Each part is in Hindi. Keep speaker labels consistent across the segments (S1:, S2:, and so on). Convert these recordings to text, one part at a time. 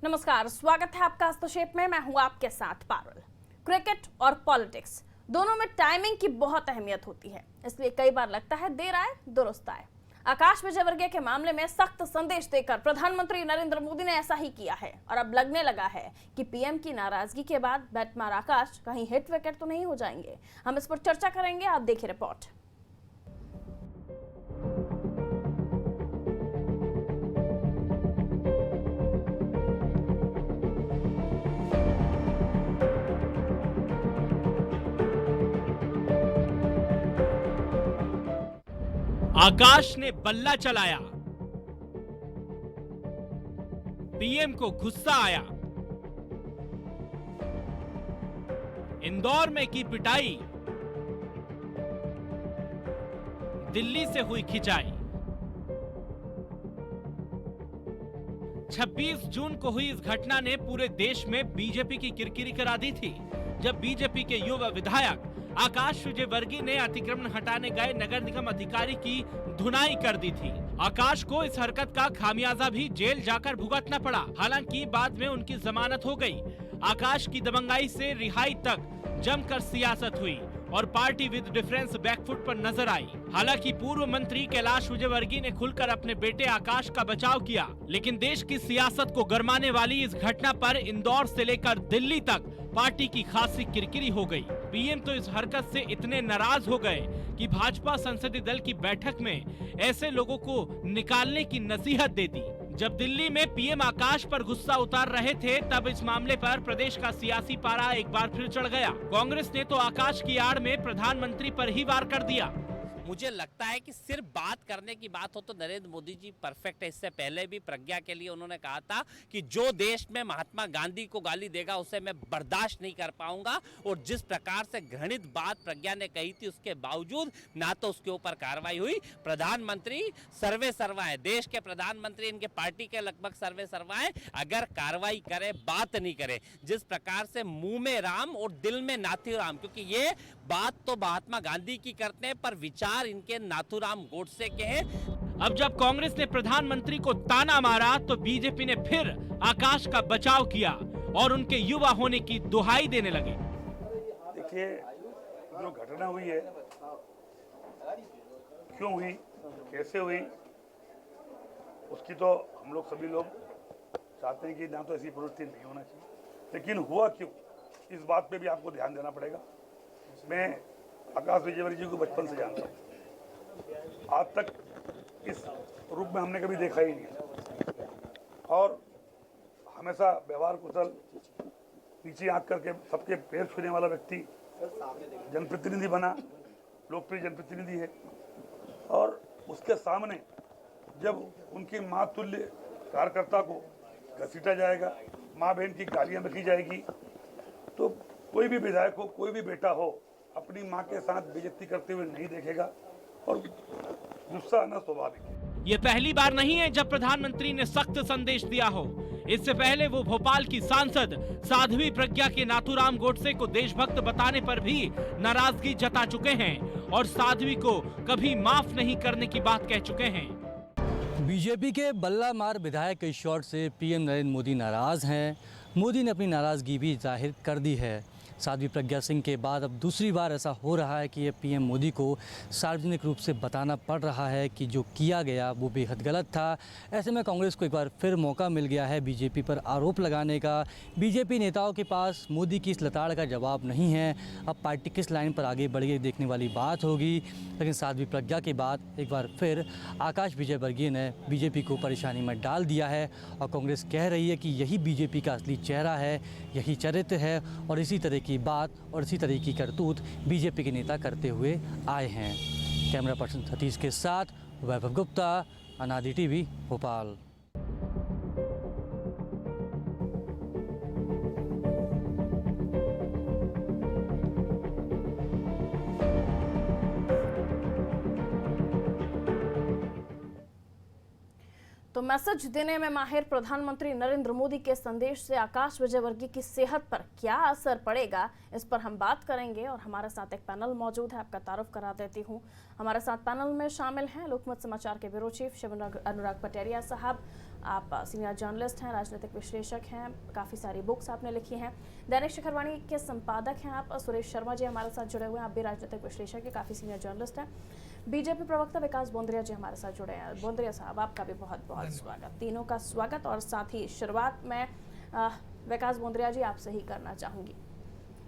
S1: नमस्कार, स्वागत है आपका हस्तक्षेप में। मैं हूं आपके साथ पारुल। क्रिकेट और पॉलिटिक्स दोनों में टाइमिंग की बहुत अहमियत होती है, इसलिए कई बार लगता है देर आए दुरुस्त आए। आकाश विजयवर्गीय के मामले में सख्त संदेश देकर प्रधानमंत्री नरेंद्र मोदी ने ऐसा ही किया है और अब लगने लगा है कि पीएम की नाराजगी के बाद बैट्समैन आकाश कहीं हिट विकेट तो नहीं हो जाएंगे। हम इस पर चर्चा करेंगे, आप देखिए रिपोर्ट।
S2: आकाश ने बल्ला चलाया, पीएम को गुस्सा आया। इंदौर में की पिटाई, दिल्ली से हुई खिंचाई। 26 जून को हुई इस घटना ने पूरे देश में बीजेपी की किरकिरी करा दी थी, जब बीजेपी के युवा विधायक आकाश विजयवर्गीय ने अतिक्रमण हटाने गए नगर निगम अधिकारी की धुनाई कर दी थी। आकाश को इस हरकत का खामियाजा भी जेल जाकर भुगतना पड़ा। हालांकि बाद में उनकी जमानत हो गई। आकाश की दबंगाई से रिहाई तक जमकर सियासत हुई और पार्टी विद डिफरेंस बैकफुट पर नजर आई। हालांकि पूर्व मंत्री कैलाश विजयवर्गीय ने खुलकर अपने बेटे आकाश का बचाव किया, लेकिन देश की सियासत को गरमाने वाली इस घटना पर इंदौर से लेकर दिल्ली तक पार्टी की खासी किरकिरी हो गई। पीएम तो इस हरकत से इतने नाराज हो गए कि भाजपा संसदीय दल की बैठक में ऐसे लोगों को निकालने की नसीहत दे दी। जब दिल्ली में पीएम आकाश पर गुस्सा उतार रहे थे, तब इस मामले पर प्रदेश का सियासी पारा एक बार फिर चढ़ गया। कांग्रेस ने तो आकाश की आड़ में प्रधानमंत्री पर ही वार कर दिया।
S3: मुझे लगता है कि सिर्फ बात करने की बात हो तो नरेंद्र मोदी जी परफेक्ट है। इससे पहले भी प्रज्ञा के लिए उन्होंने कहा था कि जो देश में महात्मा गांधी को गाली देगा उसे मैं बर्दाश्त नहीं कर पाऊंगा, और जिस प्रकार से घृणित बात प्रज्ञा ने कही थी उसके बावजूद ना तो उसके ऊपर कार्रवाई हुई। प्रधानमंत्री सर्वे सर्वा है, देश के प्रधानमंत्री, इनके पार्टी के लगभग सर्वे सर्वा है। अगर कार्रवाई करे, बात नहीं करे, जिस प्रकार से मुंह में राम और दिल में नाथूराम, क्योंकि ये बात तो महात्मा गांधी की करते हैं पर विचार इनके नाथूराम गोडसे के हैं।
S2: अब जब कांग्रेस ने प्रधानमंत्री को ताना मारा तो बीजेपी ने फिर आकाश का बचाव किया और उनके युवा होने की दुहाई देने लगे।
S4: देखिए, जो घटना हुई है, क्यों हुई, कैसे हुई, उसकी तो हम लोग सभी लोग चाहते हैं कि ना तो ऐसी प्रवृत्ति नहीं होना चाहिए, लेकिन हुआ क्यों, इस बात पे भी आपको ध्यान देना पड़ेगा। मैं आकाश विजयवर्गीय जी को बचपन से जानता हूँ, आज तक इस रूप में हमने कभी देखा ही नहीं, और हमेशा व्यवहार कुशल, नीचे आंख करके सबके पैर छूने वाला व्यक्ति, जनप्रतिनिधि बना, लोकप्रिय जनप्रतिनिधि है। और उसके सामने जब उनकी माँ तुल्य कार्यकर्ता को घसीटा जाएगा, माँ बहन की गालियाँ बकी जाएगी, तो कोई भी विधायक हो, कोई भी बेटा हो, अपनी मां के साथ बेइज्जती करते हुए नहीं देखेगा, और गुस्सा आना स्वाभाविक है।
S2: ये पहली बार नहीं है जब प्रधानमंत्री ने सख्त संदेश दिया हो। इससे पहले वो भोपाल की सांसद साध्वी प्रज्ञा के नाथूराम गोडसे को देशभक्त बताने पर भी नाराजगी जता चुके हैं और साध्वी को कभी माफ नहीं करने की बात कह चुके हैं।
S5: बीजेपी के बल्ला मार विधायक के शॉट से पीएम नरेंद्र मोदी नाराज हैं। मोदी ने अपनी नाराजगी भी जाहिर कर दी है। साध्वी प्रज्ञा सिंह के बाद अब दूसरी बार ऐसा हो रहा है कि ये पीएम मोदी को सार्वजनिक रूप से बताना पड़ रहा है कि जो किया गया वो बेहद गलत था। ऐसे में कांग्रेस को एक बार फिर मौका मिल गया है बीजेपी पर आरोप लगाने का। बीजेपी नेताओं के पास मोदी की इस लताड़ का जवाब नहीं है। अब पार्टी किस लाइन पर आगे बढ़ गई देखने वाली बात होगी, लेकिन साध्वी प्रज्ञा के बाद एक बार फिर आकाश विजयवर्गीय ने बीजेपी को परेशानी में डाल दिया है और कांग्रेस कह रही है कि यही बीजेपी का असली चेहरा है, यही चरित्र है और इसी तरह की बात और इसी तरह की करतूत बीजेपी के नेता करते हुए आए हैं। कैमरा पर्सन सतीश के साथ वैभव गुप्ता, अनादि टीवी, भोपाल।
S1: तो मैसेज देने में माहिर प्रधानमंत्री नरेंद्र मोदी के संदेश से आकाश विजयवर्गीय की सेहत पर क्या असर पड़ेगा, इस पर हम बात करेंगे और हमारे साथ एक पैनल मौजूद है। आपका तारुफ करा देती हूँ। हमारे साथ पैनल में शामिल हैं लोकमत समाचार के ब्यूरो चीफ शिव अनुराग पटेरिया साहब, आप सीनियर जर्नलिस्ट हैं, राजनीतिक विश्लेषक हैं, काफ़ी सारी बुक्स आपने लिखी हैं। दैनिक शिखरवाणी के संपादक हैं आप। सुरेश शर्मा जी हमारे साथ जुड़े हुए हैं, आप भी राजनीतिक विश्लेषक हैं, काफ़ी सीनियर जर्नलिस्ट हैं। बीजेपी प्रवक्ता विकास बोंद्रिया जी हमारे साथ जुड़े हैं। बोंद्रिया साहब, आपका भी बहुत बहुत स्वागत, तीनों का स्वागत। और साथ ही शुरुआत में विकास बोंद्रिया जी आपसे ही करना चाहूँगी।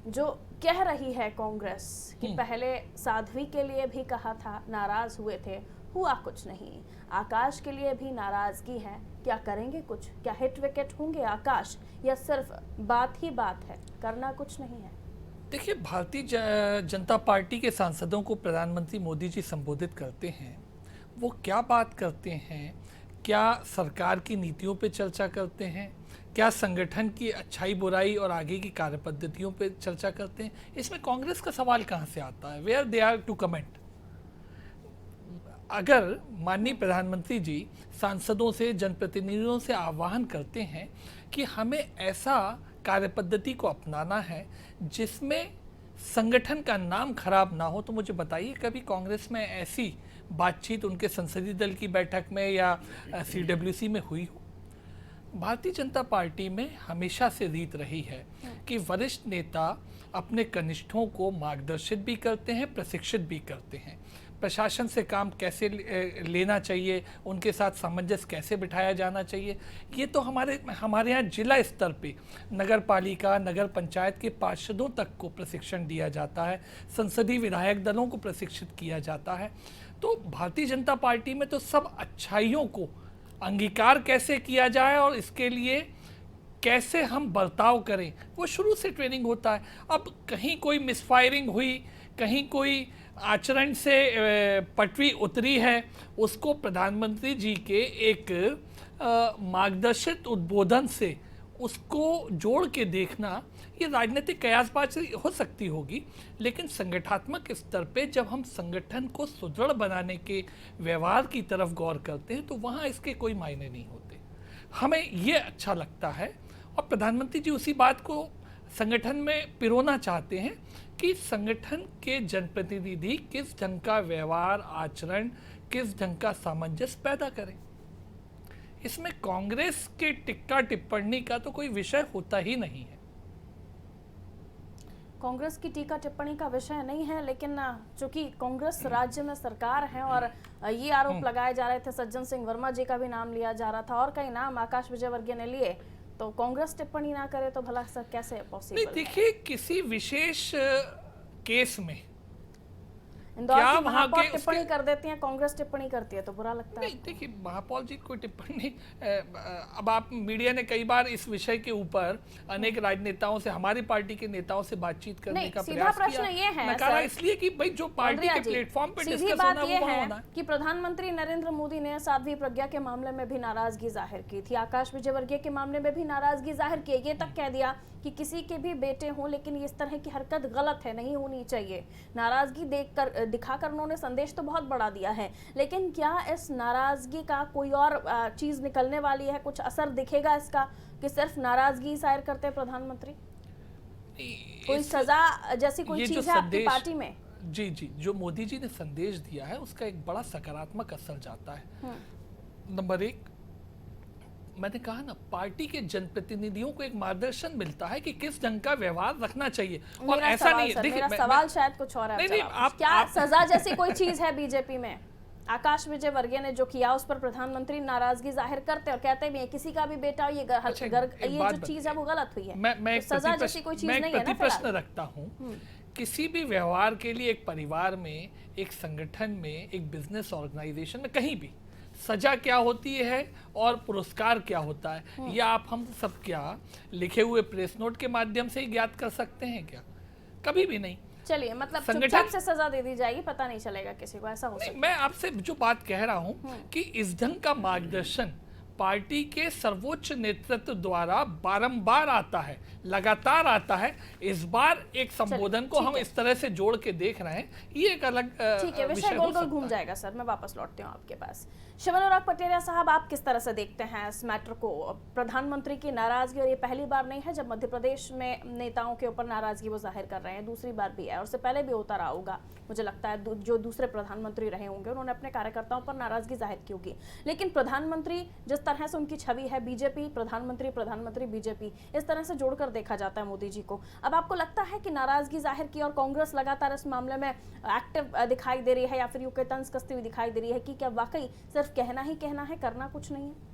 S1: जो कह रही है कांग्रेस कि पहले साध्वी के लिए भी कहा था, नाराज हुए थे, हुआ कुछ नहीं। आकाश के लिए भी नाराजगी है, क्या करेंगे कुछ? क्या हिट विकेट होंगे आकाश, या सिर्फ बात ही बात है, करना कुछ नहीं है?
S6: देखिए, भारतीय जनता पार्टी के सांसदों को प्रधानमंत्री मोदी जी संबोधित करते हैं, वो क्या बात करते हैं? क्या सरकार की नीतियों पे चर्चा करते हैं? क्या संगठन की अच्छाई बुराई और आगे की कार्यपद्धतियों पे चर्चा करते हैं? इसमें कांग्रेस का सवाल कहाँ से आता है? Where they are to comment? अगर माननीय प्रधानमंत्री जी सांसदों से, जनप्रतिनिधियों से आह्वान करते हैं कि हमें ऐसा कार्यपद्धति को अपनाना है जिसमें संगठन का नाम खराब ना हो, तो मुझे बताइए कभी कांग्रेस में ऐसी बातचीत उनके संसदीय दल की बैठक में या CWC में हुई हो? भारतीय जनता पार्टी में हमेशा से रीत रही है कि वरिष्ठ नेता अपने कनिष्ठों को मार्गदर्शित भी करते हैं, प्रशिक्षित भी करते हैं। प्रशासन से काम कैसे लेना चाहिए, उनके साथ सामंजस्य कैसे बिठाया जाना चाहिए, ये तो हमारे यहाँ जिला स्तर पे नगर पालिका, नगर पंचायत के पार्षदों तक को प्रशिक्षण दिया जाता है, संसदीय विधायक दलों को प्रशिक्षित किया जाता है। तो भारतीय जनता पार्टी में तो सब अच्छाइयों को अंगीकार कैसे किया जाए और इसके लिए कैसे हम बर्ताव करें, वो शुरू से ट्रेनिंग होता है। अब कहीं कोई मिसफायरिंग हुई, कहीं कोई आचरण से पटरी उतरी है, उसको प्रधानमंत्री जी के एक मार्गदर्शित उद्बोधन से उसको जोड़ के देखना, ये राजनीतिक कयासबाजी हो सकती होगी, लेकिन संगठनात्मक स्तर पे जब हम संगठन को सुदृढ़ बनाने के व्यवहार की तरफ गौर करते हैं तो वहाँ इसके कोई मायने नहीं होते। हमें ये अच्छा लगता है और प्रधानमंत्री जी उसी बात को संगठन में पिरोना चाहते हैं कि संगठन के जनप्रतिनिधि किस ढंग का व्यवहार, आचरण, किस ढंग का सामंजस्य पैदा करें। इसमें कांग्रेस के टिक्का टिप्पणी का तो कोई विषय होता ही नहीं है।
S1: कांग्रेस की टीका टिप्पणी का विषय नहीं है, लेकिन चूंकि कांग्रेस राज्य में सरकार है और ये आरोप लगाए जा रहे थे, सज्जन सिंह वर्मा जी का भी नाम लिया जा रहा था और कई नाम आकाश विजयवर्गीय ने लिए, तो कांग्रेस टिप्पणी ना करे तो भला सर कैसे पॉसिबल?
S6: नहीं, देखिए, किसी विशेष केस में
S1: इंदौर की महापौर टिप्पणी कर देती हैं, कांग्रेस टिप्पणी करती है तो बुरा लगता है?
S6: नहीं, देखिए, महापौर जी कोई टिप्पणी, अब आप मीडिया ने कई बार इस विषय के ऊपर अनेक राजनेताओं से, हमारी पार्टी के नेताओं से बातचीत करने का प्रयास किया।
S1: प्रश्न ये है
S6: नकारा इसलिए कि भाई जो पार्टी के प्लेटफॉर्म पे डिस्कस होना है वो वहाँ होना है।
S1: कि प्रधानमंत्री नरेंद्र मोदी ने साध्वी प्रज्ञा के मामले में भी नाराजगी जाहिर की थी, आकाश विजयवर्गीय के मामले में भी नाराजगी जाहिर की, ये तक कह दिया कि किसी के भी बेटे हों लेकिन इस तरह की हरकत गलत है, नहीं होनी चाहिए। नाराजगी दिखाकर उन्होंने संदेश तो बहुत बड़ा दिया है, लेकिन क्या इस नाराजगी का कोई और चीज निकलने वाली है? कुछ असर दिखेगा इसका कि सिर्फ नाराजगी जाहिर करते हैं प्रधानमंत्री? कोई सजा जैसी कोई चीज है आपकी पार्टी में?
S6: जी, जो मोदी जी ने संदेश दिया है उसका एक बड़ा सकारात्मक असर जाता है। नंबर एक, मैंने कहा ना, पार्टी के जनप्रतिनिधियों को एक मार्गदर्शन मिलता है कि किस ढंग का व्यवहार रखना चाहिए। और ऐसा नहीं है, देखिए,
S1: सवाल शायद कुछ और है। क्या सजा जैसी कोई चीज है बीजेपी में? आकाश विजयवर्गीय ने जो किया उस पर प्रधानमंत्री नाराजगी जाहिर करते और कहते भी किसी का भी बेटा ये जो चीज है वो गलत हुई है।
S6: मैं
S1: सजा जैसी कोई चीज नहीं है ना।
S6: प्रतिप्रश्न रखता हूँ, किसी भी व्यवहार के लिए एक परिवार में, एक संगठन में, एक बिजनेस ऑर्गेनाइजेशन में, कहीं भी सजा क्या होती है और पुरस्कार क्या होता है, या आप हम सब क्या लिखे हुए प्रेस नोट के माध्यम से ही ज्ञात कर सकते हैं क्या? कभी भी नहीं।
S1: चलिए, मतलब चुपचाप से सजा दे दी जाएगी, पता नहीं चलेगा किसी को, ऐसा हो सकता है?
S6: मैं आपसे जो बात कह रहा हूं कि इस ढंग का मार्गदर्शन पार्टी के सर्वोच्च नेतृत्व द्वारा बारंबार आता है, लगातार आता है। इस बार एक संबोधन को हम इस तरह से जोड़ के देख रहे हैं, ये एक अलग
S1: ठीक है, विषय गोल गोल घूम जाएगा। सर, मैं वापस लौटती हूँ आपके पास। शिव अनुराग पटेरिया साहब, आप किस तरह से देखते हैं इस मैटर को? प्रधानमंत्री की नाराजगी, और ये पहली बार नहीं है जब मध्य प्रदेश में नेताओं के ऊपर नाराजगी वो जाहिर कर रहे हैं, दूसरी बार भी है और उससे पहले भी होता रहा होगा। मुझे लगता है जो दूसरे प्रधानमंत्री रहे होंगे उन्होंने अपने कार्यकर्ताओं पर नाराजगी जाहिर की होगी, लेकिन प्रधानमंत्री जिस तरह से उनकी छवि है, बीजेपी प्रधानमंत्री बीजेपी, इस तरह से जोड़कर देखा जाता है मोदी जी को। अब आपको लगता है कि नाराजगी जाहिर की और कांग्रेस लगातार इस मामले में एक्टिव दिखाई दे रही है, या फिर यूं तंज कसती हुई दिखाई दे रही है कि क्या वाकई सिर्फ कहना ही कहना है, करना कुछ नहीं है?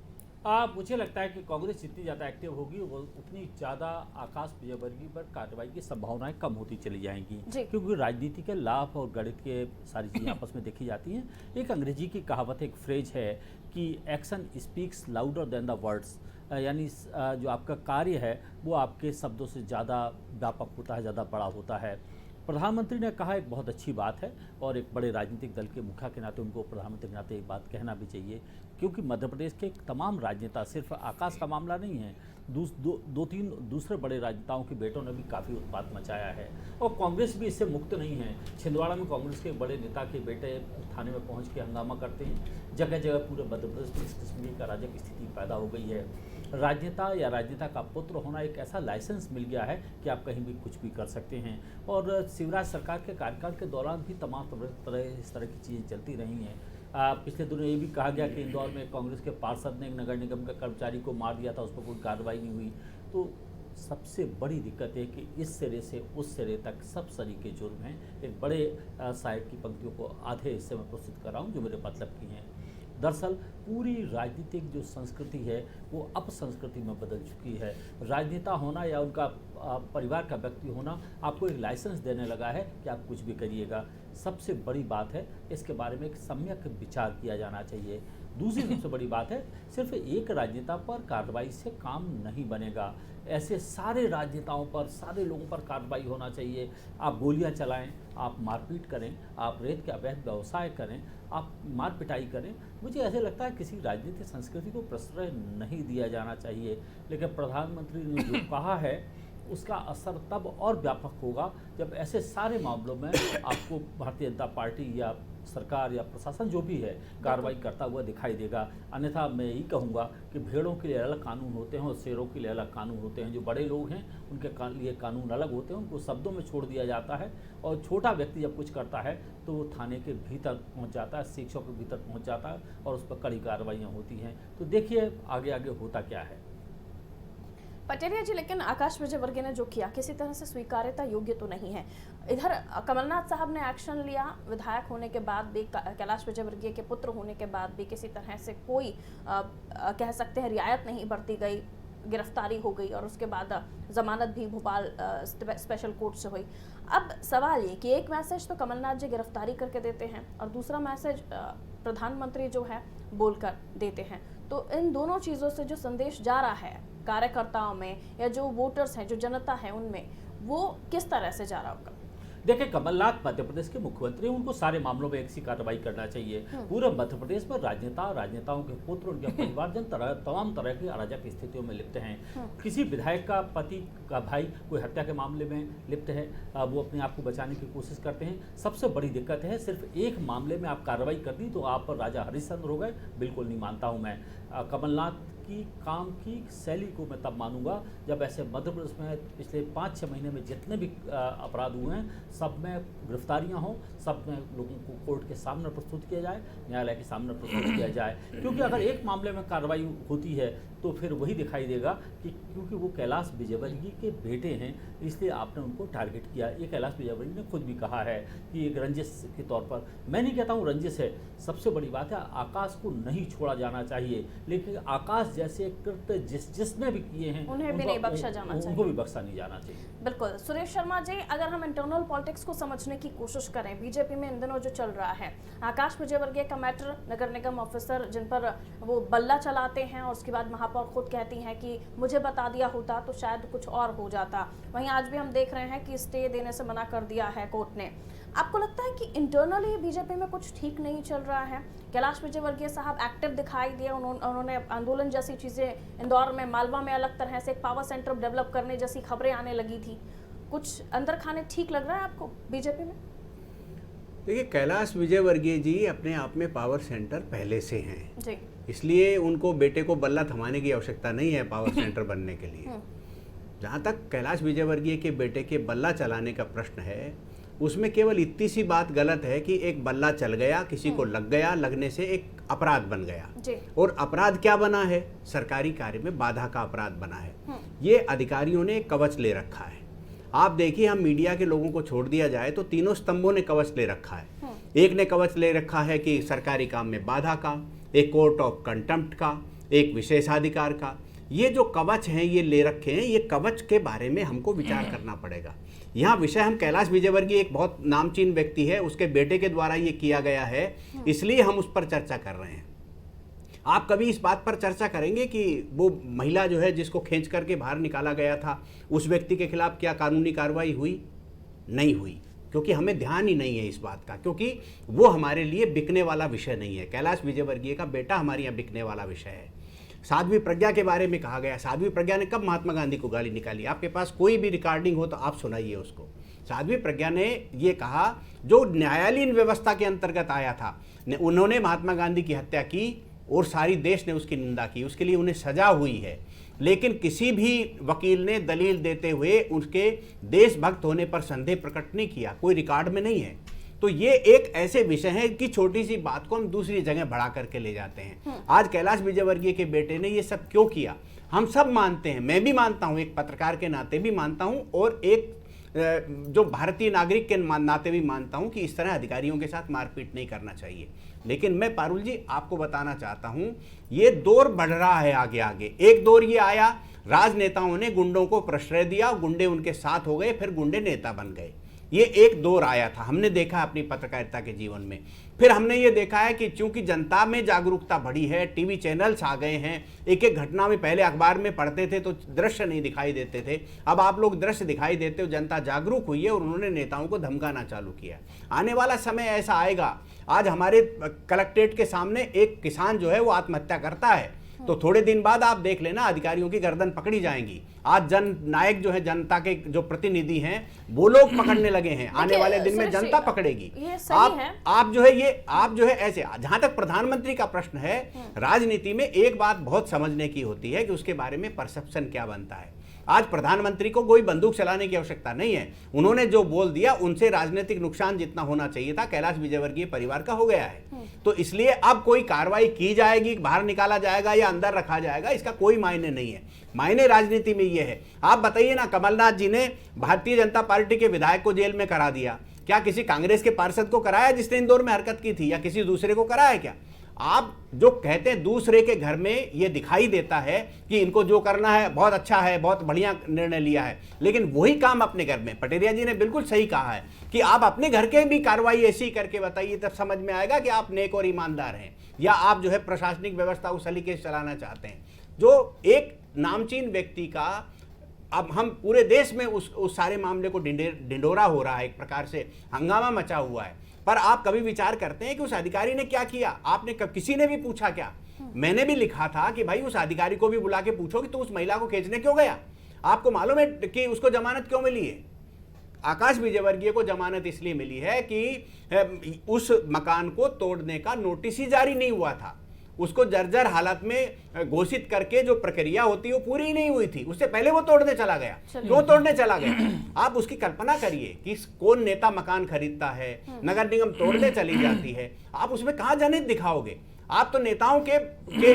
S7: मुझे लगता है कि कांग्रेस जितनी ज़्यादा एक्टिव होगी वो उतनी ज़्यादा आकाश विजयवर्गीय पर कार्रवाई की संभावनाएं कम होती चली जाएंगी, क्योंकि राजनीति के लाभ और गणित के सारी चीज़ें आपस में देखी जाती हैं। एक अंग्रेजी की कहावत, एक फ्रेज है कि action speaks louder than the words, यानी जो आपका कार्य है वो आपके शब्दों से ज़्यादा व्यापक होता है, ज़्यादा बड़ा होता है। प्रधानमंत्री ने कहा एक बहुत अच्छी बात है, और एक बड़े राजनीतिक दल के मुखिया के नाते उनको प्रधानमंत्री के नाते एक बात कहना भी चाहिए, क्योंकि मध्य प्रदेश के तमाम राजनेता, सिर्फ आकाश का मामला नहीं है, दो तीन दूसरे बड़े राजनेताओं के बेटों ने भी काफ़ी उत्पात मचाया है, और कांग्रेस भी इससे मुक्त नहीं है। छिंदवाड़ा में कांग्रेस के बड़े नेता के बेटे थाने में पहुंच के हंगामा करते हैं। जगह जगह पूरे मध्य प्रदेश में इस किस्म की अराजक स्थिति पैदा हो गई है। राजनेता या राजनेता का पुत्र होना एक ऐसा लाइसेंस मिल गया है कि आप कहीं भी कुछ भी कर सकते हैं, और शिवराज सरकार के कार्यकाल के दौरान भी तमाम तरह इस तरह की चीज़ें चलती रही हैं। पिछले दिनों ये भी कहा गया कि इंदौर में कांग्रेस के पार्षद ने नगर निगम के कर्मचारी को मार दिया था, उस पर कोई कार्रवाई नहीं हुई। तो सबसे बड़ी दिक्कत है कि इस सिरे से उस सिरे तक सब सरीके जुर्म हैं। एक बड़े साइड की पंक्तियों को आधे हिस्से में प्रस्तुत कर रहा हूँ जो मेरे मतलब की हैं। दरअसल पूरी राजनीतिक जो संस्कृति है वो अपसंस्कृति में बदल चुकी है। राजनेता होना या उनका परिवार का व्यक्ति होना आपको एक लाइसेंस देने लगा है कि आप कुछ भी करिएगा। सबसे बड़ी बात है, इसके बारे में एक सम्यक विचार किया जाना चाहिए। दूसरी सबसे बड़ी बात है, सिर्फ एक राजनेता पर कार्रवाई से काम नहीं बनेगा, ऐसे सारे राजनेताओं पर, सारे लोगों पर कार्रवाई होना चाहिए। आप गोलियां चलाएं, आप मारपीट करें, आप रेत के अवैध व्यवसाय करें, आप मार पिटाई करें, मुझे ऐसे लगता है किसी राजनीतिक संस्कृति को प्रश्रय नहीं दिया जाना चाहिए। लेकिन प्रधानमंत्री ने जो कहा है उसका असर तब और व्यापक होगा जब ऐसे सारे मामलों में आपको भारतीय जनता पार्टी या सरकार या प्रशासन जो भी है कार्रवाई करता हुआ दिखाई देगा। अन्यथा मैं यही कहूँगा कि भेड़ों के लिए अलग कानून होते हैं और शेरों के लिए अलग कानून होते हैं। जो बड़े लोग हैं उनके लिए कानून अलग होते हैं, उनको शब्दों में छोड़ दिया जाता है, और छोटा व्यक्ति जब कुछ करता है तो वो थाने के भीतर पहुँच जाता है, शिक्षकों के भीतर पहुँच जाता है, और उस पर कड़ी कार्रवाइयाँ होती हैं। तो देखिए आगे आगे होता क्या है।
S1: पटेरिया जी, लेकिन आकाश विजयवर्गीय ने जो किया किसी तरह से स्वीकार्यता योग्य तो नहीं है। इधर कमलनाथ साहब ने एक्शन लिया, विधायक होने के बाद भी, कैलाश विजयवर्गीय के पुत्र होने के बाद भी किसी तरह से कोई कह सकते हैं रियायत नहीं बरती गई, गिरफ्तारी हो गई और उसके बाद जमानत भी भोपाल स्पेशल कोर्ट से हुई। अब सवाल ये कि एक मैसेज तो कमलनाथ जी गिरफ्तारी करके देते हैं और दूसरा मैसेज प्रधानमंत्री जो है बोलकर देते हैं, तो इन दोनों चीज़ों से जो संदेश जा रहा है कार्यकर्ताओं में या जो वोटर्स हैं, जो जनता है उनमें, वो किस तरह से जा रहा होगा?
S7: देखिए, कमलनाथ मध्य प्रदेश के मुख्यमंत्री, उनको सारे मामलों में एक सी कार्रवाई करना चाहिए। पूरे मध्य प्रदेश में राजनेताओं के पुत्र, उनके परिवारजन तमाम तरह की अराजक स्थितियों में लिप्त हैं। किसी विधायक का पति का भाई कोई हत्या के मामले में लिप्त है, वो अपने आप को बचाने की कोशिश करते हैं। सबसे बड़ी दिक्कत है, सिर्फ एक मामले में आप कार्रवाई कर दी तो आप पर राजा हरिश्चंद्र हो गए, बिल्कुल नहीं मानता हूँ मैं। कमलनाथ की काम की शैली को मैं तब मानूंगा जब ऐसे मध्य प्रदेश में पिछले 5-6 महीने में जितने भी अपराध हुए हैं सब में गिरफ्तारियां हों, सब में लोगों को कोर्ट के सामने प्रस्तुत किया जाए, न्यायालय के सामने प्रस्तुत किया जाए। क्योंकि अगर एक मामले में कार्रवाई होती है तो फिर वही दिखाई देगा कि क्योंकि वो कैलाश विजयवर्गीय के बेटे हैं इसलिए आपने उनको टारगेट किया। ये कैलाश विजयवर्गीय ने खुद भी कहा है कि एक रंजिश के तौर पर, मैं नहीं कहता हूँ रंजिश है। सबसे बड़ी बात है, आकाश को नहीं छोड़ा जाना चाहिए, लेकिन आकाश जैसे कृत्य जिसने भी किए हैं
S1: उन्हें भी नहीं बख्शा जाना चाहिए,
S7: उनको भी बख्शा नहीं जाना चाहिए।
S1: बिल्कुल। सुरेश शर्मा जी, अगर हम इंटरनल पॉलिटिक्स को समझने की कोशिश करें, बीजेपी में इन दिनों जो चल रहा है, आकाश विजयवर्गीय का मैटर, नगर निगम ऑफिसर जिन पर वो बल्ला चलाते हैं और उसके बाद महापौर खुद कहती हैं कि मुझे बता दिया होता तो शायद कुछ और हो जाता। वहीं आज भी हम देख रहे हैं कि स्टे देने से मना कर दिया है कोर्ट ने। आपको लगता है कि इंटरनली बीजेपी में कुछ ठीक नहीं चल रहा है? कैलाश विजयवर्गीय साहब एक्टिव दिखाई दिए, उन्होंने आंदोलन जैसी चीज़ें इंदौर में, मालवा में अलग तरह से एक पावर सेंटर डेवलप करने जैसी खबरें आने लगी थी। कुछ अंदर खाने ठीक लग रहा है आपको बीजेपी में?
S8: देखिए, कैलाश विजयवर्गीय जी अपने आप में पावर सेंटर पहले से हैं
S1: जी।
S8: इसलिए उनको बेटे को बल्ला थमाने की आवश्यकता नहीं है पावर सेंटर बनने के लिए। जहाँ तक कैलाश विजयवर्गीय के बेटे के बल्ला चलाने का प्रश्न है, उसमें केवल इतनी सी बात गलत है कि एक बल्ला चल गया, किसी को लग गया, लगने से एक अपराध बन गया
S1: जी।
S8: और अपराध क्या बना है? सरकारी कार्य में बाधा का अपराध बना है। ये अधिकारियों ने कवच ले रखा है। आप देखिए, हम मीडिया के लोगों को छोड़ दिया जाए तो तीनों स्तंभों ने कवच ले रखा है। एक ने कवच ले रखा है कि सरकारी काम में बाधा का, एक कोर्ट ऑफ कंटेम्प्ट का, एक विशेषाधिकार का। ये जो कवच हैं ये ले रखे हैं, ये कवच के बारे में हमको विचार करना पड़ेगा। यहाँ विषय हम कैलाश विजयवर्गीय एक बहुत नामचीन व्यक्ति है, उसके बेटे के द्वारा ये किया गया है, इसलिए हम उस पर चर्चा कर रहे हैं। आप कभी इस बात पर चर्चा करेंगे कि वो महिला जो है जिसको खींच करके बाहर निकाला गया था, उस व्यक्ति के खिलाफ क्या कानूनी कार्रवाई हुई? नहीं हुई, क्योंकि हमें ध्यान ही नहीं है इस बात का, क्योंकि वो हमारे लिए बिकने वाला विषय नहीं है। कैलाश विजयवर्गीय का बेटा हमारे यहाँ बिकने वाला विषय है। साध्वी प्रज्ञा के बारे में कहा गया, साध्वी प्रज्ञा ने कब महात्मा गांधी को गाली निकाली? आपके पास कोई भी रिकॉर्डिंग हो तो आप सुनाइए उसको। साध्वी प्रज्ञा ने ये कहा, जो न्यायालयीन व्यवस्था के अंतर्गत आया था, उन्होंने महात्मा गांधी की हत्या की और सारी देश ने उसकी निंदा की, उसके लिए उन्हें सजा हुई है। लेकिन किसी भी वकील ने दलील देते हुए उसके देशभक्त होने पर संदेह प्रकट नहीं किया, कोई रिकॉर्ड में नहीं है। तो ये एक ऐसे विषय है कि छोटी सी बात को हम दूसरी जगह बढ़ा करके ले जाते हैं। आज कैलाश विजयवर्गीय के बेटे ने ये सब क्यों किया? हम सब मानते हैं, मैं भी मानता हूँ, एक पत्रकार के नाते भी मानता हूँ और एक जो भारतीय नागरिक के नाते भी मानता हूं कि इस तरह अधिकारियों के साथ मारपीट नहीं करना चाहिए। लेकिन मैं पारुल जी आपको बताना चाहता हूं, ये दौर बढ़ रहा है आगे आगे। एक दौर ये आया, राजनेताओं ने गुंडों को प्रश्रय दिया, गुंडे उनके साथ हो गए, फिर गुंडे नेता बन गए। ये एक दौर आया था, हमने देखा अपनी पत्रकारिता के जीवन में। फिर हमने ये देखा है कि चूंकि जनता में जागरूकता बढ़ी है, टीवी चैनल्स आ गए हैं, एक एक घटना में पहले अखबार में पढ़ते थे तो दृश्य नहीं दिखाई देते थे, अब आप लोग दृश्य दिखाई देते हो। जनता जागरूक हुई है और उन्होंने नेताओं को धमकाना चालू किया। आने वाला समय ऐसा आएगा, आज हमारे कलेक्ट्रेट के सामने एक किसान जो है वो आत्महत्या करता है, तो थोड़े दिन बाद आप देख लेना अधिकारियों की गर्दन पकड़ी जाएंगी। आज जन नायक जो है, जनता के जो प्रतिनिधि हैं, वो लोग पकड़ने लगे हैं। आने वाले दिन में जनता पकड़ेगी। आप जो है ऐसे। जहां तक प्रधानमंत्री का प्रश्न है, राजनीति में एक बात बहुत समझने की होती है कि उसके बारे में परसेप्शन क्या बनता है। आज प्रधानमंत्री को कोई बंदूक चलाने की आवश्यकता नहीं है। उन्होंने जो बोल दिया उनसे राजनीतिक नुकसान जितना होना चाहिए था कैलाश विजयवर्गीय परिवार का हो गया है। तो इसलिए अब कोई कार्रवाई की जाएगी, बाहर निकाला जाएगा या अंदर रखा जाएगा, इसका कोई मायने नहीं है। मायने राजनीति में ये है। आप बताइए ना, कमलनाथ जी ने भारतीय जनता पार्टी के विधायक को जेल में करा दिया, क्या किसी कांग्रेस के पार्षद को कराया जिसने इंदौर में हरकत की थी, या किसी दूसरे को कराया क्या? आप जो कहते हैं दूसरे के घर में, ये दिखाई देता है कि इनको जो करना है बहुत अच्छा है, बहुत बढ़िया निर्णय लिया है, लेकिन वही काम अपने घर में। पटेरिया जी ने बिल्कुल सही कहा है कि आप अपने घर के भी कार्रवाई ऐसी करके बताइए, तब समझ में आएगा कि आप नेक और ईमानदार हैं, या आप जो है प्रशासनिक व्यवस्था उस सलीके से चलाना चाहते हैं। जो एक नामचीन व्यक्ति का अब हम पूरे देश में उस सारे मामले को ढिंढोरा हो रहा है, एक प्रकार से हंगामा मचा हुआ है। पर आप कभी विचार करते हैं कि उस अधिकारी ने क्या किया? आपने किसी ने भी पूछा क्या? मैंने भी लिखा था कि भाई उस अधिकारी को भी बुला के पूछो कि तू उस महिला को खींचने क्यों गया? आपको मालूम है कि उसको जमानत क्यों मिली है? आकाश विजयवर्गीय को जमानत इसलिए मिली है कि उस मकान को तोड़ने का नोटिस ही जारी नहीं हुआ था। उसको जर्जर हालत में घोषित करके जो प्रक्रिया होती है वो पूरी नहीं हुई थी, उससे पहले वो तोड़ने चला गया। क्यों तोड़ने चला गया? आप उसकी कल्पना करिए कि कौन नेता मकान खरीदता है, नगर निगम तोड़ने चली जाती है, आप उसमें कहां जनहित दिखाओगे? आप तो नेताओं के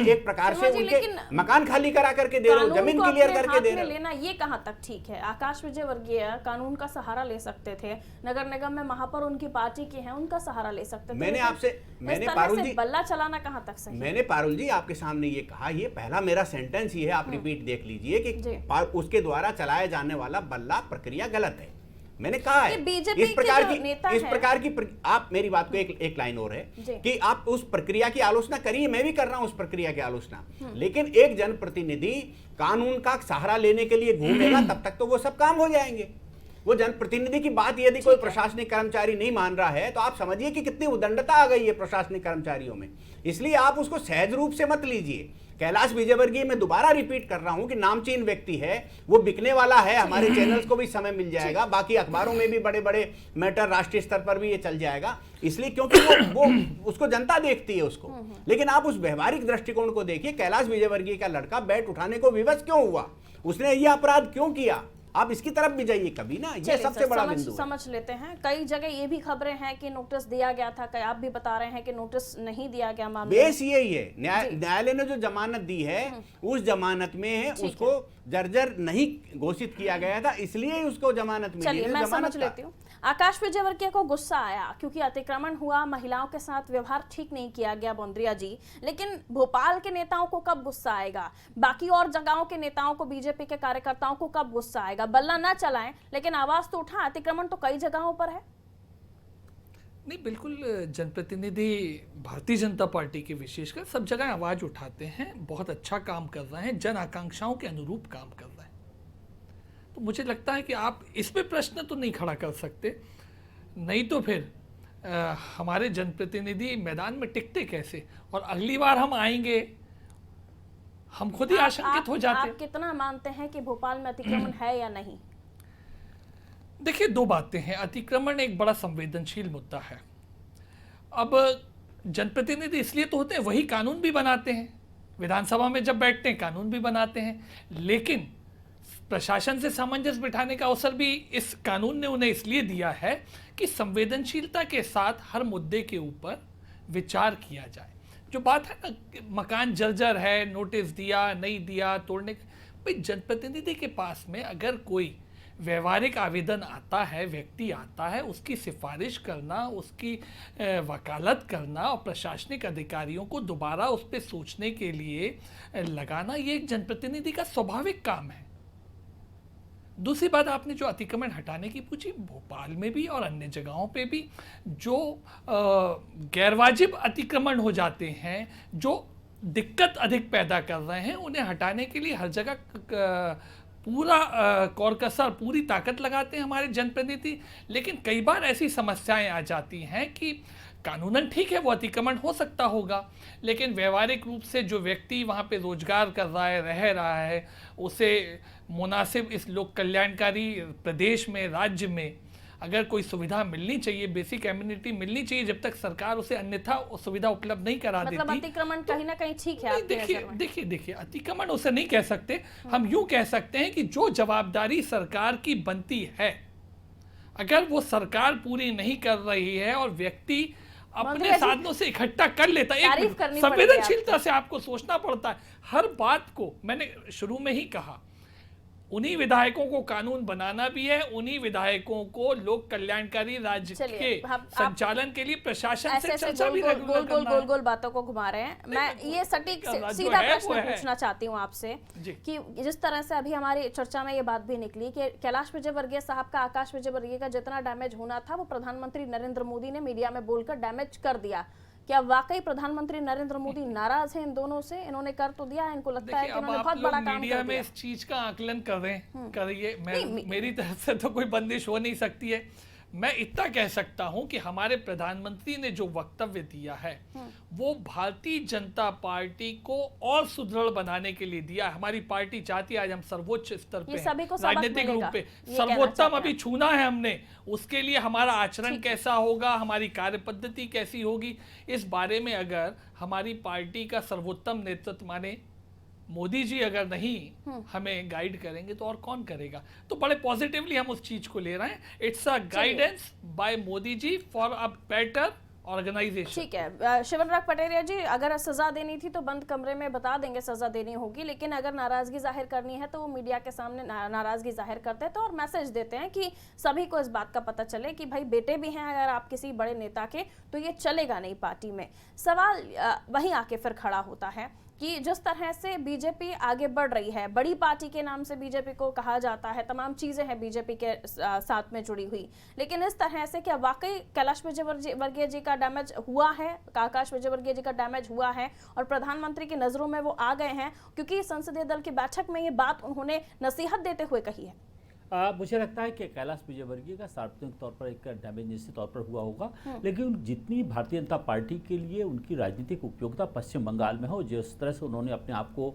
S8: एक प्रकार से उनके मकान खाली करा करके दे रहे हो, जमीन क्लियर करके दे रहे हो।
S1: लेना ये कहां तक ठीक है? आकाश विजयवर्गीय कानून का सहारा ले सकते थे, नगर निगम में महापौर उनकी पार्टी के हैं, उनका सहारा ले सकते थे।
S8: मैंने पारुल जी,
S1: बल्ला चलाना कहां तक सही?
S8: मैंने पारुल जी आपके सामने ये कहा, ये पहला मेरा सेंटेंस ही है, आप रिपीट देख लीजिए कि उसके द्वारा चलाया जाने वाला बल्ला प्रक्रिया गलत है। मैंने कहा है इस प्रकार की आप मेरी बात को एक लाइन और है कि आप उस प्रक्रिया की आलोचना करिए, मैं भी कर रहा हूं उस प्रक्रिया की आलोचना, लेकिन एक जनप्रतिनिधि कानून का सहारा लेने के लिए घूमेगा तब तक तो वो सब काम हो जाएंगे। वो जनप्रतिनिधि की बात यदि कोई प्रशासनिक कर्मचारी नहीं मान रहा है तो आप समझिए कि कितनी उदंडता आ गई है प्रशासनिक कर्मचारियों में। इसलिए आप उसको सहज रूप से मत लीजिए। कैलाश विजयवर्गीय मैं दोबारा रिपीट कर रहा हूं कि नामचीन व्यक्ति है, वो बिकने वाला है। हमारे चैनल्स को भी समय मिल जाएगा, बाकी अखबारों में भी बड़े बड़े मैटर राष्ट्रीय स्तर पर भी ये चल जाएगा, इसलिए क्योंकि वो उसको जनता देखती है उसको। लेकिन आप उस व्यवहारिक दृष्टिकोण को देखिए, कैलाश विजयवर्गीय का लड़का बैट उठाने को विवश क्यों हुआ, उसने ये अपराध क्यों किया, आप इसकी तरफ भी जाइए कभी ना, ये सबसे बड़ा बिंदु है।
S1: समझ लेते हैं। कई जगह ये भी खबरें हैं कि नोटिस दिया गया था, कई आप भी बता रहे हैं कि नोटिस नहीं दिया गया मामले में।
S8: बेस यही है, न्यायालय ने जो जमानत दी है उस जमानत में उसको जर्जर नहीं घोषित किया गया था, इसलिए उसको जमानत मिली।
S1: चलिए मैं समझ लेती हूँ। आकाश विजयवर्गीय को गुस्सा आया क्योंकि अतिक्रमण हुआ, महिलाओं के साथ व्यवहार ठीक नहीं किया गया बौंद्रिया जी, लेकिन भोपाल के नेताओं को कब गुस्सा आएगा, बाकी और जगहों के नेताओं को, बीजेपी के कार्यकर्ताओं को कब गुस्सा आएगा? बल्ला ना चलाएं लेकिन आवाज तो उठा, अतिक्रमण तो कई जगहों पर है।
S6: नहीं, बिल्कुल जनप्रतिनिधि भारतीय जनता पार्टी के विशेषकर सब जगह आवाज उठाते हैं, बहुत अच्छा काम कर रहे हैं, जन आकांक्षाओं के अनुरूप काम कर रहे हैं। तो मुझे लगता है कि आप इस पे प्रश्न तो नहीं खड़ा कर सकते, नहीं तो फिर हमारे जनप्रतिनिधि मैदान में टिकते कैसे, और अगली बार हम आएंगे हम खुद ही आशंकित हो जाते।
S1: आप कितना मानते हैं कि भोपाल में अतिक्रमण है या नहीं?
S6: देखिए, दो बातें हैं। अतिक्रमण एक बड़ा संवेदनशील मुद्दा है। अब जनप्रतिनिधि इसलिए तो होते हैं, वही कानून भी बनाते हैं, विधानसभा में जब बैठते हैं कानून भी बनाते हैं, लेकिन प्रशासन से सामंजस्य बिठाने का अवसर भी इस कानून ने उन्हें इसलिए दिया है कि संवेदनशीलता के साथ हर मुद्दे के ऊपर विचार किया जाए। जो बात है ना, मकान जर्जर है, नोटिस दिया नहीं दिया, तोड़ने, भाई जनप्रतिनिधि के पास में अगर कोई व्यवहारिक आवेदन आता है, व्यक्ति आता है, उसकी सिफारिश करना, उसकी वकालत करना और प्रशासनिक अधिकारियों को दोबारा उस पर सोचने के लिए लगाना, ये एक जनप्रतिनिधि का स्वाभाविक काम है। दूसरी बात, आपने जो अतिक्रमण हटाने की पूछी, भोपाल में भी और अन्य जगहों पे भी जो गैरवाजिब अतिक्रमण हो जाते हैं, जो दिक्कत अधिक पैदा कर रहे हैं, उन्हें हटाने के लिए हर जगह पूरा कौरकसर, पूरी ताकत लगाते हैं हमारे जनप्रतिनिधि। लेकिन कई बार ऐसी समस्याएं आ जाती हैं कि कानूनन ठीक है वो अतिक्रमण हो सकता होगा, लेकिन व्यवहारिक रूप से जो व्यक्ति वहाँ पे रोजगार कर रहा है, रह रहा है, उसे मुनासिब इस लोक कल्याणकारी प्रदेश में, राज्य में अगर कोई सुविधा मिलनी चाहिए, बेसिक एमिनिटी मिलनी चाहिए, जब तक सरकार उसे अन्यथा सुविधा उपलब्ध नहीं करा देती,
S1: मतलब अतिक्रमण कहीं ना कहीं ठीक है।
S6: देखिए अतिक्रमण उसे नहीं कह सकते, हम यूं कह सकते हैं कि जो जवाबदारी सरकार की बनती है, अगर वो सरकार पूरी नहीं कर रही है और व्यक्ति अपने साधनों से इकट्ठा कर लेता है, एक संवेदनशीलता से आपको सोचना पड़ता है हर बात को। मैंने शुरू में ही कहा, उन्हीं विधायकों को कानून बनाना भी है, उन्हीं विधायकों को लोक कल्याणकारी राज्य के संचालन के लिए प्रशासन से चर्चा भी
S1: गोल बातों को घुमा रहे हैं। मैं ये सटीक सीधा प्रश्न पूछना चाहती हूँ आपसे कि जिस तरह से अभी हमारी चर्चा में ये बात भी निकली कि कैलाश विजयवर्गीय साहब का, आकाश विजयवर्गीय का जितना डैमेज होना था वो प्रधानमंत्री नरेंद्र मोदी ने मीडिया में बोलकर डैमेज कर दिया। क्या वाकई प्रधानमंत्री नरेंद्र मोदी नाराज हैं इन दोनों से? इन्होंने कर तो दिया, इनको लगता है कि इन्होंने बहुत बड़ा काम कर दिया।
S6: मीडिया में इस चीज का आकलन करिए, मेरी तरफ से तो कोई बंदिश हो नहीं सकती है। मैं इतना कह सकता हूं कि हमारे प्रधानमंत्री ने जो वक्तव्य दिया है वो भारतीय जनता पार्टी को और सुदृढ़ बनाने के लिए दिया है। हमारी पार्टी चाहती है आज हम सर्वोच्च स्तर पे राजनीतिक रूप पे सर्वोत्तम अभी छूना है हमने, उसके लिए हमारा आचरण कैसा होगा, हमारी कार्य पद्धति कैसी होगी, इस बारे में अगर हमारी पार्टी का सर्वोत्तम नेतृत्व माने मोदी जी अगर नहीं हमें गाइड करेंगे तो और कौन करेगा। तो बड़े पॉजिटिवली हम उस चीज को ले रहे हैं। It's a guidance by Modi ji for a better organisation.
S1: ठीक है शिवराज पटेरिया जी, अगर सजा देनी थी तो बंद कमरे में बता देंगे सजा देनी होगी, लेकिन अगर नाराजगी जाहिर करनी है तो वो मीडिया के सामने नाराजगी जाहिर करते हैं तो और मैसेज देते हैं कि सभी को इस बात का पता चले कि भाई बेटे भी हैं अगर आप किसी बड़े नेता के तो ये चलेगा नहीं पार्टी में। सवाल वहीं आके फिर खड़ा होता है कि जिस तरह से बीजेपी आगे बढ़ रही है, बड़ी पार्टी के नाम से बीजेपी को कहा जाता है, तमाम चीजें हैं बीजेपी के साथ में जुड़ी हुई, लेकिन इस तरह से क्या वाकई कैलाश विजयवर्गीय जी का डैमेज हुआ है, आकाश विजयवर्गीय जी का डैमेज हुआ है और प्रधानमंत्री की नजरों में वो आ गए हैं? क्योंकि संसदीय दल की बैठक में ये बात उन्होंने नसीहत देते हुए कही है।
S7: मुझे लगता है कि कैलाश विजयवर्गीय का सार्वजनिक तौर पर एक डैमेज निश्चित तौर पर हुआ होगा, लेकिन जितनी भारतीय जनता पार्टी के लिए उनकी राजनीतिक उपयोगिता पश्चिम बंगाल में हो, जिस तरह से उन्होंने अपने आप को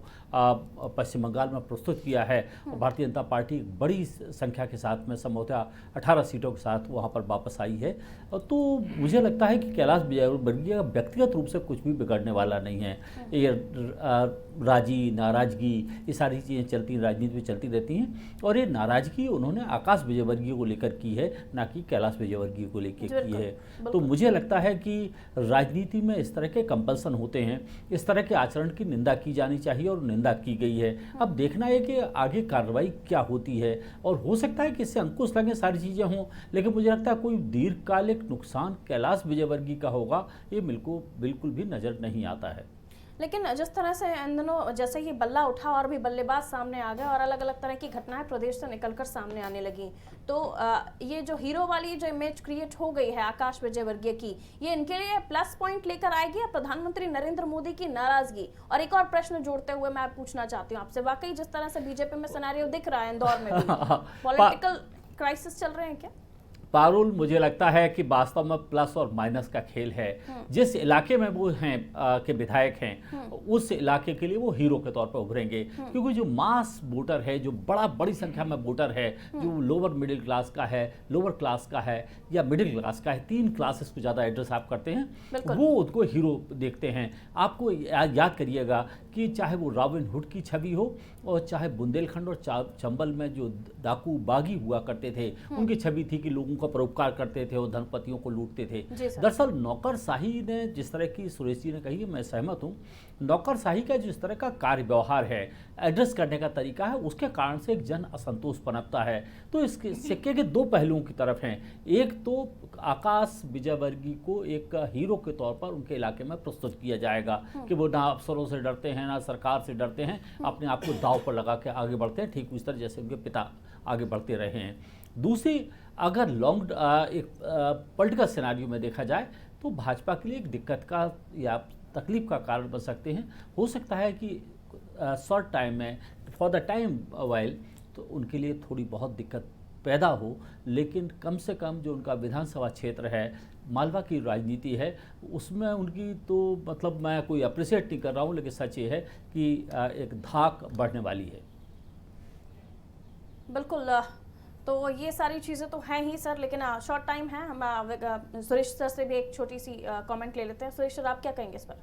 S7: पश्चिम बंगाल में प्रस्तुत किया है, और भारतीय जनता पार्टी बड़ी संख्या के साथ में संभवतः 18 सीटों के साथ वहाँ पर वापस आई है, तो मुझे लगता है कि कैलाश विजयवर्गीय व्यक्तिगत रूप से कुछ भी बिगड़ने वाला नहीं है। ये राजी नाराजगी ये सारी चीज़ें चलती राजनीति में चलती रहती हैं, और ये नाराजगी उन्होंने आकाश विजयवर्गीय को लेकर की है, ना कि कैलाश विजयवर्गीय को लेकर की है। तो मुझे लगता है कि राजनीति में इस तरह के कंपल्सन होते हैं, इस तरह के आचरण की निंदा की जानी चाहिए और निंदा की गई है। अब देखना है कि आगे कार्रवाई क्या होती है, और हो सकता है कि इससे अंकुश लगे सारी चीज़ें हों, लेकिन मुझे लगता है कोई दीर्घकालिक नुकसान कैलाश विजयवर्गीय का होगा ये बिल्कुल भी नज़र नहीं आता है।
S1: लेकिन जिस तरह से इन दिनों जैसे ही बल्ला उठा और भी बल्लेबाज सामने आ गए और अलग अलग तरह की घटनाएं प्रदेश से निकलकर सामने आने लगी, तो ये जो हीरो वाली जो इमेज क्रिएट हो गई है आकाश विजयवर्गीय की, ये इनके लिए प्लस पॉइंट लेकर आएगी या प्रधानमंत्री नरेंद्र मोदी की नाराजगी? और एक और प्रश्न जोड़ते हुए मैं पूछना चाहती हूँ आपसे, वाकई जिस तरह से बीजेपी में सिनेरियो दिख रहा है इंदौर में भी पॉलिटिकल क्राइसिस चल रहे हैं क्या?
S7: पारुल, मुझे लगता है कि वास्तव में प्लस और माइनस का खेल है। जिस इलाके में वो हैं के विधायक हैं, उस इलाके के लिए वो हीरो के तौर पर उभरेंगे, क्योंकि जो मास वोटर है, जो बड़ी संख्या में वोटर है, जो लोअर मिडिल क्लास का है, लोअर क्लास का है या मिडिल क्लास का है, 3 क्लासेस को ज़्यादा एड्रेस आप करते हैं, वो उनको हीरो देखते हैं। आपको याद करिएगा कि चाहे वो रॉबिन हुड की छवि हो, और चाहे बुंदेलखंड और चंबल में जो डाकू बागी हुआ करते थे, उनकी छवि थी कि लोगों का परोपकार करते थे और धनपतियों को लूटते थे। दरअसल नौकरशाही ने जिस तरह की सुरेश जी ने कही, मैं सहमत हूँ, नौकरशाही का जिस तरह का कार्य व्यवहार है, एड्रेस करने का तरीका है, उसके कारण से एक जन असंतोष पनपता है। तो इसके सिक्के के 2 पहलुओं की तरफ हैं। एक तो आकाश विजयवर्गीय को एक हीरो के तौर पर उनके इलाके में प्रस्तुत किया जाएगा कि वो ना अफसरों से डरते हैं, ना सरकार से डरते हैं, अपने आप को दांव पर लगा के आगे बढ़ते हैं, ठीक उस तरह जैसे उनके पिता आगे बढ़ते रहे हैं। दूसरी, अगर एक पॉलिटिकल सिनेरियो में देखा जाए तो भाजपा के लिए एक दिक्कत का या तकलीफ का कारण बन सकते हैं। हो सकता है कि शॉर्ट टाइम में, फॉर द टाइम वाइल, तो उनके लिए थोड़ी बहुत दिक्कत पैदा हो, लेकिन कम से कम जो उनका विधानसभा क्षेत्र है, मालवा की राजनीति है, उसमें उनकी तो मतलब मैं कोई अप्रिशिएट नहीं कर रहा हूँ, लेकिन सच ये है कि एक धाक बढ़ने वाली है।
S1: बिल्कुल, तो ये सारी चीज़ें तो हैं ही सर, लेकिन शॉर्ट टाइम है। हम सुरेश सर से भी एक छोटी सी कमेंट ले लेते हैं। सुरेश सर, आप क्या कहेंगे इस पर?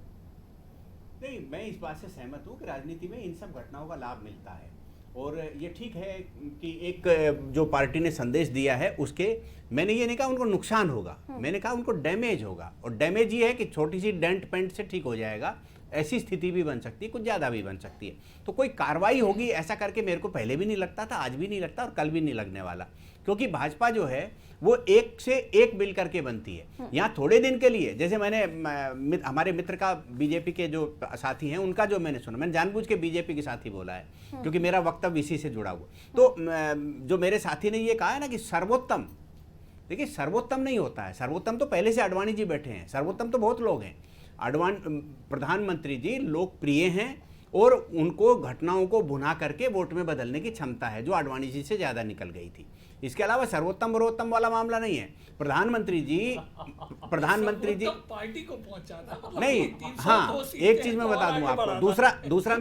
S8: नहीं, मैं इस बात से सहमत हूँ कि राजनीति में इन सब घटनाओं का लाभ मिलता है, और ये ठीक है कि एक जो पार्टी ने संदेश दिया है उसके, मैंने ये नहीं कहा उनको नुकसान होगा, मैंने कहा उनको डैमेज होगा, और डैमेज ये है कि छोटी सी डेंट पेंट से ठीक हो जाएगा, ऐसी स्थिति भी बन सकती है, कुछ ज़्यादा भी बन सकती है। तो कोई कार्रवाई होगी ऐसा करके मेरे को पहले भी नहीं लगता था, आज भी नहीं लगता और कल भी नहीं लगने वाला, क्योंकि भाजपा जो है वो एक से एक मिल करके बनती है। यहाँ थोड़े दिन के लिए, जैसे मैंने हमारे मित्र का बीजेपी के जो साथी हैं उनका जो मैंने सुना, मैंने जानबूझ के बीजेपी के साथी बोला है क्योंकि मेरा वक्तव्य इसी से जुड़ा हुआ। तो जो मेरे साथी ने ये कहा है ना कि सर्वोत्तम, देखिए सर्वोत्तम नहीं होता है, सर्वोत्तम तो पहले से अडवाणी जी बैठे हैं, सर्वोत्तम तो बहुत लोग हैं। प्रधानमंत्री जी लोकप्रिय हैं और उनको घटनाओं को भुना करके वोट में बदलने की क्षमता है, जो आडवाणी जी से ज़्यादा निकल गई थी। इसके अलावा सर्वोत्तम बरोत्तम वाला मामला नहीं है। प्रधानमंत्री जी
S6: पार्टी को पहुंचाना
S8: नहीं, हाँ, एक चीज मैं बता दूं आपको, दूसरा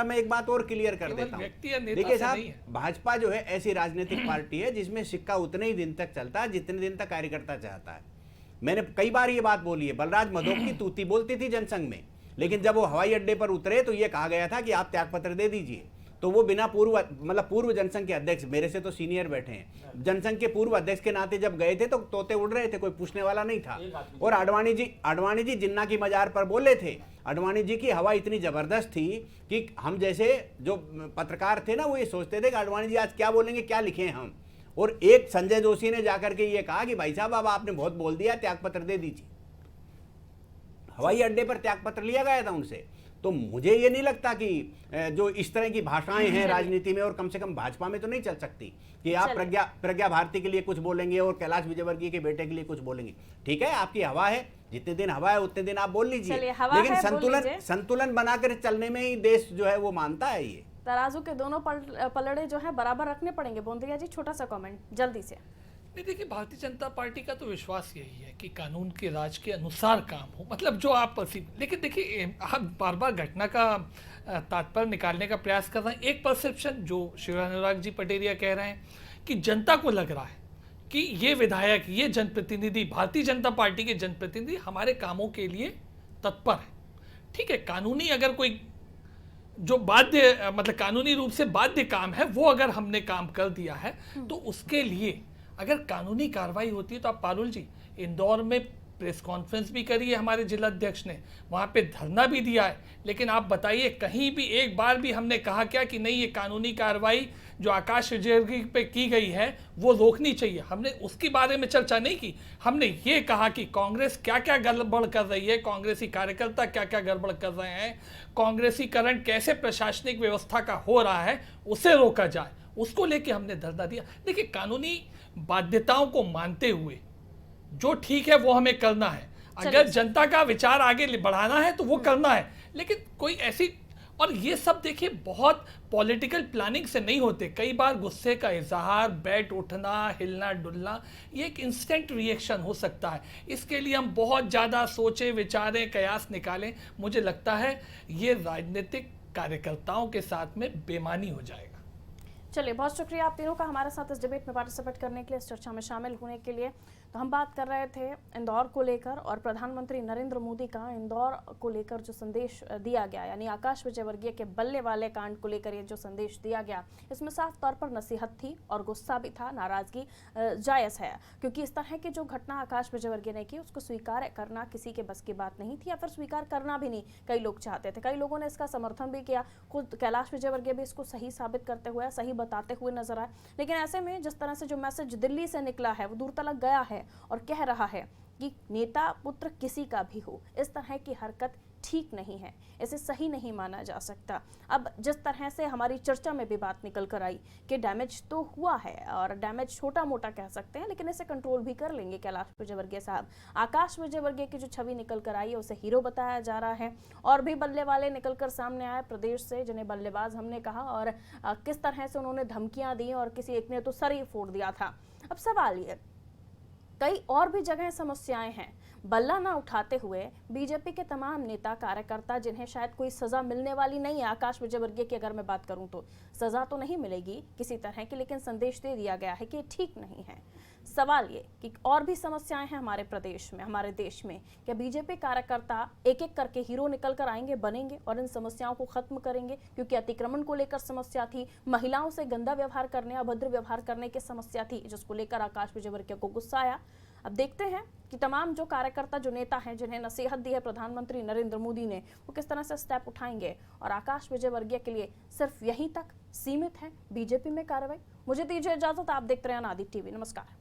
S8: मैं एक बात और क्लियर कर देता हूँ। देखिए साहब, भाजपा जो है ऐसी राजनीतिक पार्टी है जिसमें सिक्का उतने ही दिन तक चलता है जितने दिन तक कार्यकर्ता चाहता है। मैंने कई बार ये बात बोली है, बलराज मधोक की तूती बोलती थी जनसंघ में, लेकिन जब वो हवाई अड्डे पर उतरे तो ये कहा गया था कि आप त्यागपत्र दे दीजिए, तो वो बिना पूर्व जनसंघ के अध्यक्ष, मेरे से तो सीनियर बैठे हैं, जनसंघ के पूर्व अध्यक्ष के नाते जब गए थे तो तोते उड़ रहे थे, कोई पूछने वाला नहीं था। और आडवाणी जी जिन्ना की मजार पर बोले थे, आडवाणी जी की हवा इतनी जबरदस्त थी कि हम जैसे जो पत्रकार थे ना, वो ये सोचते थे कि आडवाणी जी आज क्या बोलेंगे, क्या लिखे हम। और एक संजय जोशी ने जाकर के ये कहा कि भाई साहब अब आपने बहुत बोल दिया, त्यागपत्र दे दीजिए। हवाई अड्डे पर त्यागपत्र लिया गया था उनसे। तो मुझे ये नहीं लगता कि जो इस तरह की भाषाएं हैं राजनीति में, और कम से कम भाजपा में तो नहीं चल सकती कि आप प्रज्ञा भारती के लिए कुछ बोलेंगे और कैलाश विजयवर्गीय के बेटे के लिए कुछ बोलेंगे। ठीक है, आपकी हवा है, जितने दिन हवा है उतने दिन आप बोल लीजिए, लेकिन संतुलन बनाकर चलने में ही देश जो है वो मानता है ये।
S1: तराजू के दोनों पलड़े जो है बराबर रखने पड़ेंगे। बोंदिया जी, छोटा सा कमेंट जल्दी से।
S6: नहीं, देखिए, भारतीय जनता पार्टी का तो विश्वास यही है कि कानून के राज के अनुसार काम हो, मतलब जो आप लेकिन देखिए, आप बार बार घटना का तात्पर्य निकालने का प्रयास कर रहे हैं। एक परसेप्शन जो शिव अनुराग जी पटेरिया कह रहे हैं कि जनता को लग रहा है कि ये विधायक, ये जनप्रतिनिधि, भारतीय जनता पार्टी के जनप्रतिनिधि हमारे कामों के लिए तत्पर है। ठीक है, कानूनी अगर कोई जो बाध्य, मतलब कानूनी रूप से बाध्य काम है, वो अगर हमने काम कर दिया है तो उसके लिए अगर कानूनी कार्रवाई होती है तो आप पारुल जी, इंदौर में प्रेस कॉन्फ्रेंस भी करी है हमारे जिला अध्यक्ष ने, वहाँ पे धरना भी दिया है, लेकिन आप बताइए कहीं भी एक बार भी हमने कहा क्या कि नहीं, ये कानूनी कार्रवाई जो आकाश विजयवर्गीय पे की गई है वो रोकनी चाहिए? हमने उसके बारे में चर्चा नहीं की। हमने ये कहा कि कांग्रेस क्या क्या गड़बड़ कर रही है, कांग्रेसी कार्यकर्ता क्या क्या गड़बड़ कर रहे हैं, कांग्रेसीकरण कैसे प्रशासनिक व्यवस्था का हो रहा है, उसे रोका जाए, उसको लेके हमने धरना दिया। देखिए, कानूनी बाध्यताओं को मानते हुए जो ठीक है वो हमें करना है। अगर जनता का विचार आगे बढ़ाना है तो वो करना है, लेकिन कोई ऐसी, और ये सब देखिए बहुत पॉलिटिकल प्लानिंग से नहीं होते। कई बार गुस्से का इजहार, बैठ उठना, हिलना डुलना, ये एक इंस्टेंट रिएक्शन हो सकता है। इसके लिए हम बहुत ज़्यादा सोचें, विचारें, कयास निकालें, मुझे लगता है ये राजनीतिक कार्यकर्ताओं के साथ में बेईमानी हो जाएगा।
S1: चलिए, बहुत शुक्रिया आप तीनों का हमारे साथ इस डिबेट में पार्टिसिपेट करने के लिए, इस चर्चा में शामिल होने के लिए। तो हम बात कर रहे थे इंदौर को लेकर और प्रधानमंत्री नरेंद्र मोदी का इंदौर को लेकर जो संदेश दिया गया, यानी आकाश विजयवर्गीय के बल्ले वाले कांड को लेकर ये जो संदेश दिया गया, इसमें साफ तौर पर नसीहत थी और गुस्सा भी था, नाराजगी जायज़ है, क्योंकि इस तरह की जो घटना आकाश विजयवर्गीय ने की उसको स्वीकार करना किसी के बस की बात नहीं थी, या फिर स्वीकार करना भी नहीं कई लोग चाहते थे। कई लोगों ने इसका समर्थन भी किया, खुद कैलाश विजयवर्गीय भी इसको सही साबित करते हुए, सही बताते हुए नजर आए। लेकिन ऐसे में जिस तरह से जो मैसेज दिल्ली से निकला है वो दूर तलक गया है और कह रहा है कि नेता पुत्र किसी का भी हो, इस तरह की हरकत ठीक नहीं है, इसे सही नहीं माना जा सकता। अब जिस तरह से हमारी चर्चा में भी बात निकल कर आई कि डैमेज तो हुआ है और डैमेज छोटा मोटा कह सकते हैं, लेकिन इसे कंट्रोल भी कर लेंगे कैलाश विजयवर्गीय साहब। आकाश विजयवर्गीय की जो छवि निकल कर आई है उसे हीरो बताया जा रहा है, और भी बल्ले वाले निकल कर सामने आए प्रदेश से जिन्हें बल्लेबाज हमने कहा, और किस तरह से उन्होंने धमकियां दी और किसी एक ने तो सर ही फोड़ दिया था। अब सवाल ये, कई और भी जगह समस्याएं हैं, बल्ला ना उठाते हुए बीजेपी के तमाम नेता कार्यकर्ता जिन्हें शायद कोई सजा मिलने वाली नहीं है, आकाश विजयवर्गीय की अगर मैं बात करूं तो सजा तो नहीं मिलेगी किसी तरह की, लेकिन संदेश दे दिया गया है कि ठीक नहीं है। सवाल ये कि और भी समस्याएं हैं हमारे प्रदेश में, हमारे देश में, क्या बीजेपी कार्यकर्ता एक एक करके हीरो निकल कर आएंगे, बनेंगे और इन समस्याओं को खत्म करेंगे? क्योंकि अतिक्रमण को लेकर समस्या थी, महिलाओं से गंदा व्यवहार करने, अभद्र व्यवहार करने की समस्या थी, जिसको लेकर आकाश विजयवर्गीय को गुस्सा आया। अब देखते हैं कि तमाम जो कार्यकर्ता, जो नेता हैं, जिन्हें नसीहत दी है प्रधानमंत्री नरेंद्र मोदी ने, वो किस तरह से स्टेप उठाएंगे, और आकाश विजयवर्गीय के लिए सिर्फ यहीं तक सीमित है बीजेपी में कार्रवाई। मुझे दीजिए इजाजत, आप देखते रहें अनादि टीवी। नमस्कार।